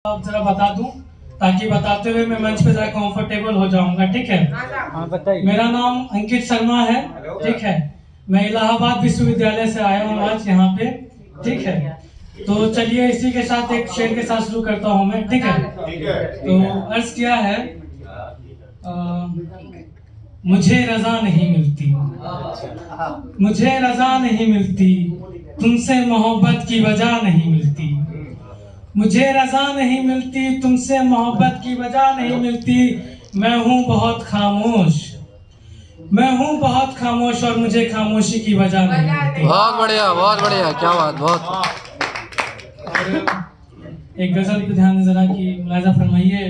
आप जरा बता दूं ताकि बताते हुए मैं मंच पे जरा कंफर्टेबल हो जाऊंगा। ठीक है, बताइए। मेरा नाम अंकित शर्मा है। ठीक है, मैं इलाहाबाद विश्वविद्यालय से आया हूँ आज यहाँ पे। ठीक है, तो चलिए इसी के साथ एक शेर के साथ शुरू करता हूँ मैं। ठीक है, तो अर्ज किया है, मुझे रजा नहीं मिलती, मुझे रजा नहीं मिलती, तुमसे मोहब्बत की वजह नहीं मिलती। मुझे रजा नहीं मिलती, तुमसे मोहब्बत की वजह नहीं मिलती। मैं हूँ बहुत खामोश, मैं हूँ बहुत खामोश और मुझे खामोशी की वजह नहीं मिलती। बहुत बढ़िया, क्या बात, बहुत। और एक गजल पे ध्यान जरा की मुलाजा फरमाइए।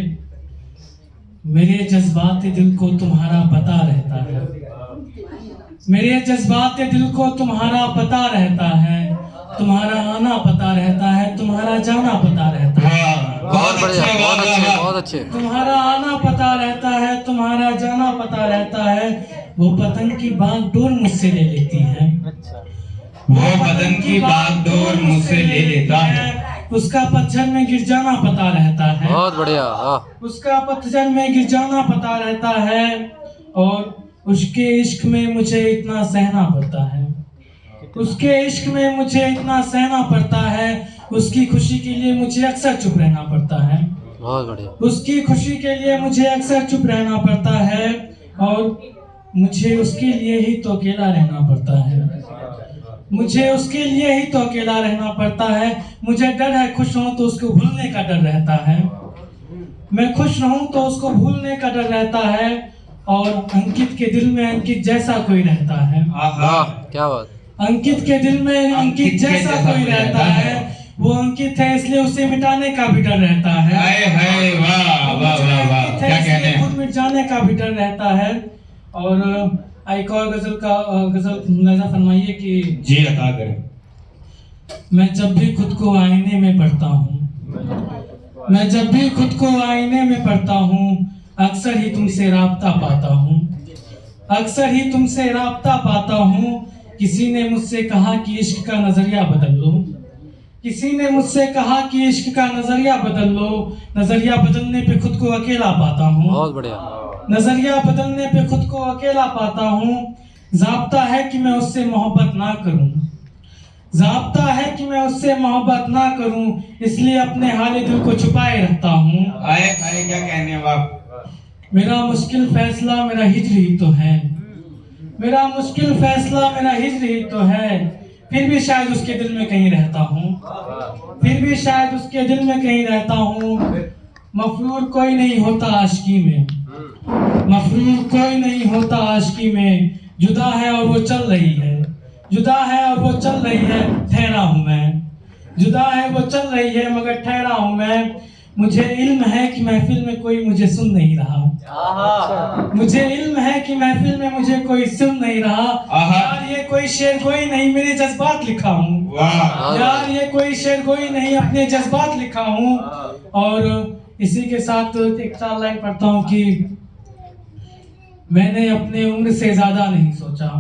मेरे जज्बात दिल को तुम्हारा पता रहता है, मेरे जज्बात दिल को तुम्हारा पता रहता है। तुम्हारा आना पता रहता है, तुम्हारा जाना पता रहता है। बहुत बढ़िया, बहुत अच्छे, बहुत अच्छे। तुम्हारा आना पता रहता है, तुम्हारा जाना पता रहता है। वो पतंग की बागडोर मुझसे ले लेती है, वो पतंग की बागडोर मुझसे ले लेता है। उसका पतझड़ में गिर जाना पता रहता है। बहुत बढ़िया। उसका पतझड़ में गिर जाना पता रहता है और उसके इश्क में मुझे इतना सहना पड़ता है, उसके इश्क में मुझे इतना सहना पड़ता है। उसकी खुशी के लिए मुझे अक्सर चुप रहना पड़ता है, बहुत बढ़िया। उसकी खुशी के लिए मुझे अक्सर चुप रहना पड़ता है और मुझे उसके लिए ही तो अकेला रहना पड़ता है, मुझे उसके लिए ही तो अकेला रहना पड़ता है। मुझे डर है खुश रहूं तो उसको भूलने का डर रहता है, मैं खुश रहूं तो उसको भूलने का डर रहता है। और अंकित के दिल में अंकित जैसा कोई रहता है, क्या बात। अंकित के दिल में अंकित जैसा कोई रहता है। वो अंकित है इसलिए उसे मिटाने का भी डर रहता है। वाह वाह वाह वाह, क्या कहने हैं। खुद मिट जाने का भी डर रहता है। और एक और गजल मुलाजा फरमाइए कि जी अता करें। मैं जब भी खुद को आईने में पढ़ता हूँ, मैं जब भी खुद को आईने में पढ़ता हूँ, अक्सर ही तुमसे राब्ता पाता हूँ, अक्सर ही तुमसे राब्ता पाता हूँ। किसी ने मुझसे कहा कि इश्क का नजरिया बदल लो, किसी ने मुझसे कहा कि इश्क का नजरिया बदल लो। नजरिया बदलने पे खुद को अकेला पाता हूँ, बहुत बढ़िया। नजरिया बदलने पे खुद को अकेला पाता हूँ। ज़ाब्ता है कि मैं उससे मोहब्बत ना करूँ, ज़ाब्ता है कि मैं उससे मोहब्बत ना करूँ, इसलिए अपने हाले दिल को छुपाए रखता हूँ। आए आए, क्या कहने हैं आप। मेरा मुश्किल फैसला मेरा हिज्र ही तो है, मेरा मुश्किल फैसला मेरा हिज्र ही तो है। फिर भी शायद उसके दिल में कहीं रहता हूँ, फिर भी शायद उसके दिल में कहीं रहता हूँ। मफरूर कोई नहीं होता आशिकी में, मफरूर कोई नहीं होता आशिकी में। जुदा है और वो चल रही है, जुदा है और वो चल रही है, ठहरा हूँ मैं। जुदा है वो चल रही है मगर ठहरा हूँ मैं। मुझे इल्म है कि महफिल में कोई मुझे सुन नहीं रहा, मुझे इल्म है कि महफिल में मुझे कोई सुन नहीं रहा। यार ये कोई शेर कोई नहीं, मेरे जज्बात लिखा हूँ। यार ये कोई शेर कोई नहीं, अपने जज्बात लिखा हूँ। और इसी के साथ एक 4 लाइन पढ़ता हूँ कि मैंने अपने उम्र से ज्यादा नहीं सोचा,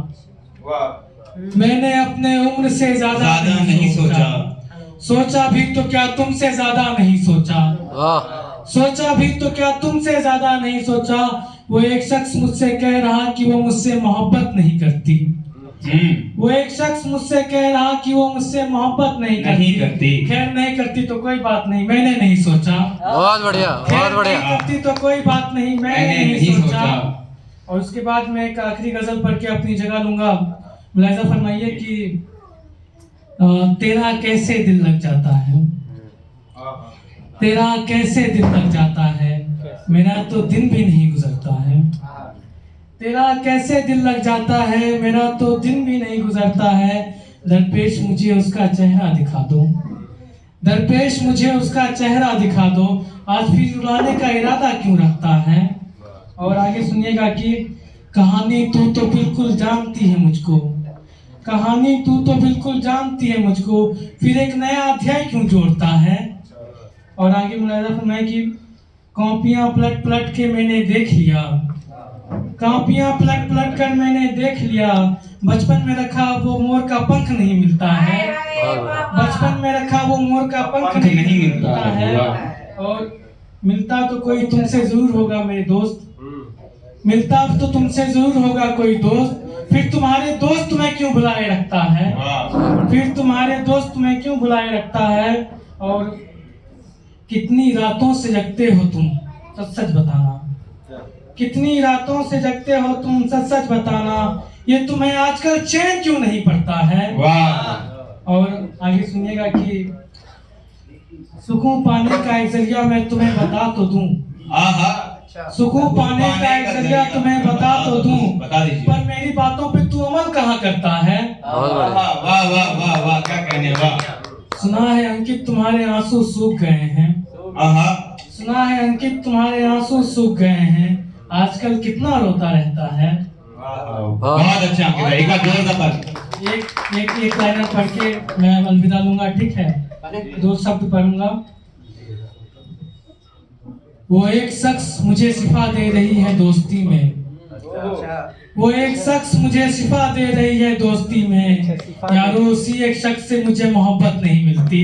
मैंने अपने उम्र से ज्यादा नहीं सोचा। सोचा भी तो क्या तुमसे ज्यादा नहीं सोचा, सोचा भी तो क्या तुमसे ज्यादा नहीं सोचा। वो एक शख्स मुझसे कह रहा कि वो मुझसे मोहब्बत नहीं करती, वो एक शख्स मुझसे कह रहा कि वो मुझसे मोहब्बत नहीं करती। खैर नहीं करती तो कोई बात नहीं, मैंने नहीं सोचा। बहुत बढ़िया, बहुत बढ़िया। नहीं करती तो कोई बात नहीं, मैंने नहीं सोचा। और उसके बाद मैं एक आखिरी गजल पढ़ के अपनी जगह लूंगा। मुलाहिजा फरमाइए कि तेरा कैसे दिल लग जाता है, तेरा कैसे दिल लग जाता है, मेरा तो दिन भी नहीं गुजरता है। तेरा कैसे दिल लग जाता है, मेरा तो दिन भी नहीं गुजरता है। दरपेश मुझे उसका चेहरा दिखा दो, दरपेश मुझे उसका चेहरा दिखा दो। आज फिर रुलाने का इरादा क्यों रखता है। और आगे सुनिएगा कि कहानी तू तो बिल्कुल जानती है मुझको, कहानी तू तो बिल्कुल जानती है मुझको, फिर एक नया अध्याय क्यों जोड़ता है। और आगे मुलाहिजा फरमाए कि कॉपियां पलट पलट के मैंने देख लिया, कॉपियां पलट पलट कर मैंने देख लिया। बचपन में रखा वो मोर का पंख नहीं मिलता है, बचपन में रखा वो मोर का पंख नहीं मिलता है। और मिलता तो कोई तुमसे जरूर होगा मेरे दोस्त, मिलता तो तुमसे जरूर होगा कोई दोस्त, फिर तुम्हारे दोस्त तुम्हें क्यों बुलाए रखता है, फिर तुम्हारे दोस्त तुम्हें क्यों बुलाए रखता है। और कितनी रातों से जगते हो तुम, सच सच बताना, कितनी रातों से जगते हो तुम, सच सच बताना, ये तुम्हें आजकल चैन क्यों नहीं पड़ता है। और आगे सुनिएगा कि सुकून पाने का एक जरिया मैं तुम्हें बता तो दूं, सुकून पाने का एक जरिया तुम्हें बता तो दूं, पर मेरी बातों पे तू अमल कहाँ करता है। बहुत बढ़िया। वाह वाह वाह वाह, क्या कहने, वाह। सुना है अंकित तुम्हारे आंसू सूख गए हैं, सुना है अंकित तुम्हारे आंसू सूख गए हैं, आजकल कितना रोता रहता है। बहुत अच्छा अंकित भाई, एक बार जोरदार ताली। एक लाइनर पढ़ के मैं अलविदा लूंगा, ठीक है। 2 शब्द पढ़ूंगा। वो एक शख्स मुझे शिफा दे रही है दोस्ती में, वो एक शख्स मुझे शिफा दे रही है दोस्ती में, यारो उसी एक शख्स से मुझे मोहब्बत नहीं मिलती।